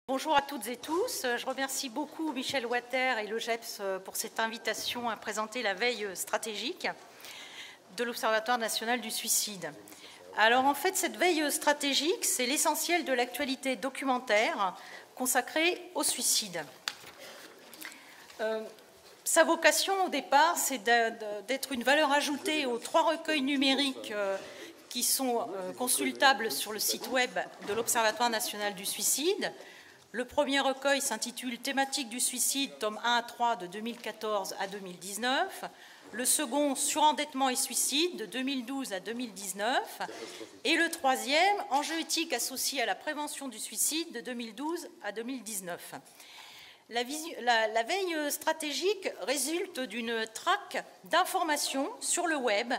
Bonjour à toutes et tous. Je remercie beaucoup Michel Watter et le GEPS pour cette invitation à présenter la veille stratégique de l'Observatoire national du suicide. Alors en fait, cette veille stratégique, c'est l'essentiel de l'actualité documentaire consacrée au suicide. Sa vocation au départ, c'est d'être une valeur ajoutée aux 3 recueils numériques qui sont consultables sur le site web de l'Observatoire national du suicide. Le premier recueil s'intitule « Thématique du suicide, tome 1 à 3 de 2014 à 2019 ». Le second, « Surendettement et suicide, de 2012 à 2019 ». Et le troisième, « Enjeux éthiques associés à la prévention du suicide, de 2012 à 2019 ». La veille stratégique résulte d'une traque d'informations sur le web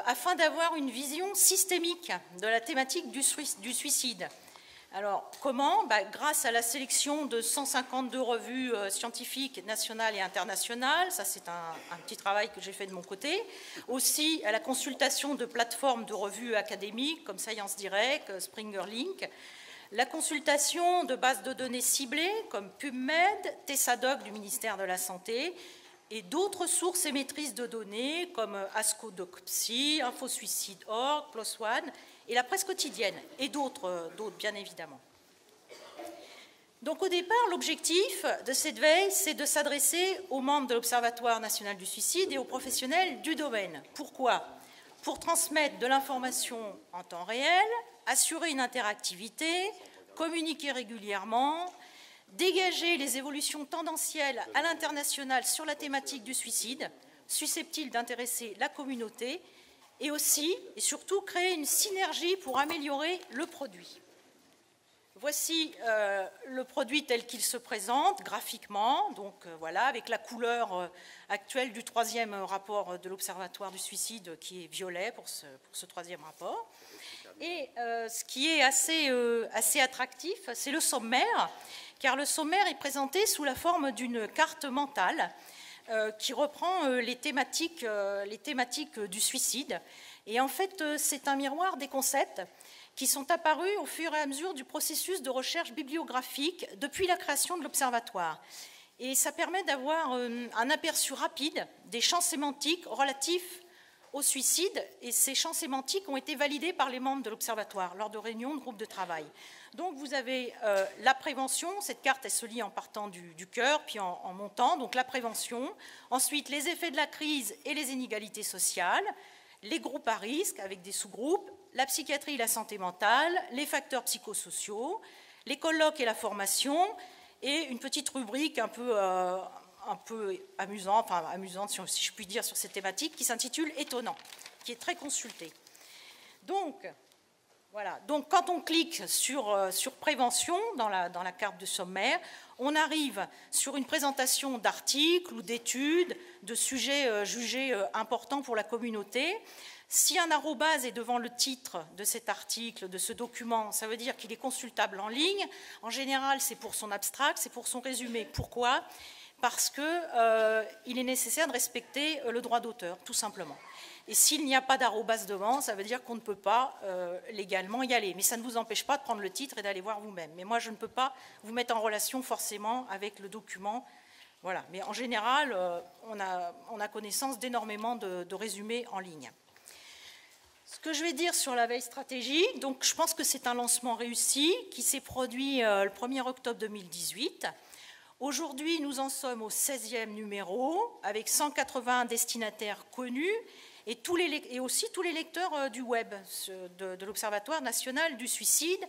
afin d'avoir une vision systémique de la thématique du suicide. Alors, comment ? Grâce à la sélection de 152 revues scientifiques nationales et internationales, ça c'est un petit travail que j'ai fait de mon côté, aussi à la consultation de plateformes de revues académiques comme Science Direct, Springer Link, la consultation de bases de données ciblées comme PubMed, Tessadoc du ministère de la Santé, et d'autres sources émettrices de données comme ASCO-DocPsy, InfoSuicide.org, PLOS ONE, et la presse quotidienne, et d'autres bien évidemment. Donc au départ, l'objectif de cette veille, c'est de s'adresser aux membres de l'Observatoire national du suicide et aux professionnels du domaine. Pourquoi ? Pour transmettre de l'information en temps réel, assurer une interactivité, communiquer régulièrement, dégager les évolutions tendancielles à l'international sur la thématique du suicide, susceptibles d'intéresser la communauté, et aussi, et surtout, créer une synergie pour améliorer le produit. Voici le produit tel qu'il se présente graphiquement, donc voilà, avec la couleur actuelle du 3e rapport de l'Observatoire du suicide qui est violet pour ce 3e rapport. Et ce qui est assez attractif, c'est le sommaire, car le sommaire est présenté sous la forme d'une carte mentale qui reprend les thématiques du suicide. Et en fait, c'est un miroir des concepts qui sont apparus au fur et à mesure du processus de recherche bibliographique depuis la création de l'Observatoire. Et ça permet d'avoir un aperçu rapide des champs sémantiques relatifs au suicide, et ces champs sémantiques ont été validés par les membres de l'Observatoire lors de réunions de groupes de travail. Donc vous avez la prévention, cette carte elle se lit en partant du cœur, puis en montant, donc la prévention, ensuite les effets de la crise et les inégalités sociales, les groupes à risque avec des sous-groupes, la psychiatrie et la santé mentale, les facteurs psychosociaux, les colloques et la formation, et une petite rubrique un peu amusante, si je puis dire, sur cette thématique, qui s'intitule « Étonnant », qui est très consultée. Donc, voilà. Donc, quand on clique sur prévention dans la carte de sommaire, on arrive sur une présentation d'articles ou d'études, de sujets jugés importants pour la communauté. Si un arrobase est devant le titre de cet article, de ce document, ça veut dire qu'il est consultable en ligne. En général, c'est pour son abstract, c'est pour son résumé. Pourquoi ? Parce qu'il est nécessaire de respecter le droit d'auteur, tout simplement. Et s'il n'y a pas d'arrobase devant, ça veut dire qu'on ne peut pas légalement y aller. Mais ça ne vous empêche pas de prendre le titre et d'aller voir vous-même. Mais moi, je ne peux pas vous mettre en relation forcément avec le document. Voilà. Mais en général, on a connaissance d'énormément de résumés en ligne. Ce que je vais dire sur la veille stratégique, donc je pense que c'est un lancement réussi qui s'est produit le 1er octobre 2018. Aujourd'hui, nous en sommes au 16e numéro, avec 180 destinataires connus et aussi tous les lecteurs du web de l'Observatoire national du suicide,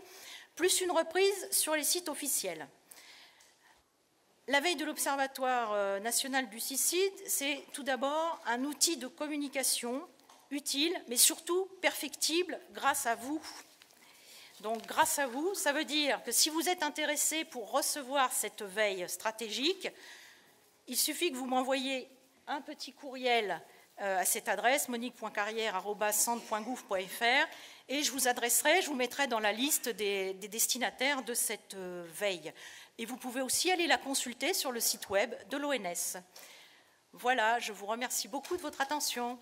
plus une reprise sur les sites officiels. La veille de l'Observatoire national du suicide, c'est tout d'abord un outil de communication utile, mais surtout perfectible grâce à vous. Donc, grâce à vous, ça veut dire que si vous êtes intéressé pour recevoir cette veille stratégique, il suffit que vous m'envoyiez un petit courriel à cette adresse, monique.carrière@centre.gouv.fr, et je vous mettrai dans la liste des destinataires de cette veille. Et vous pouvez aussi aller la consulter sur le site web de l'ONS. Voilà, je vous remercie beaucoup de votre attention.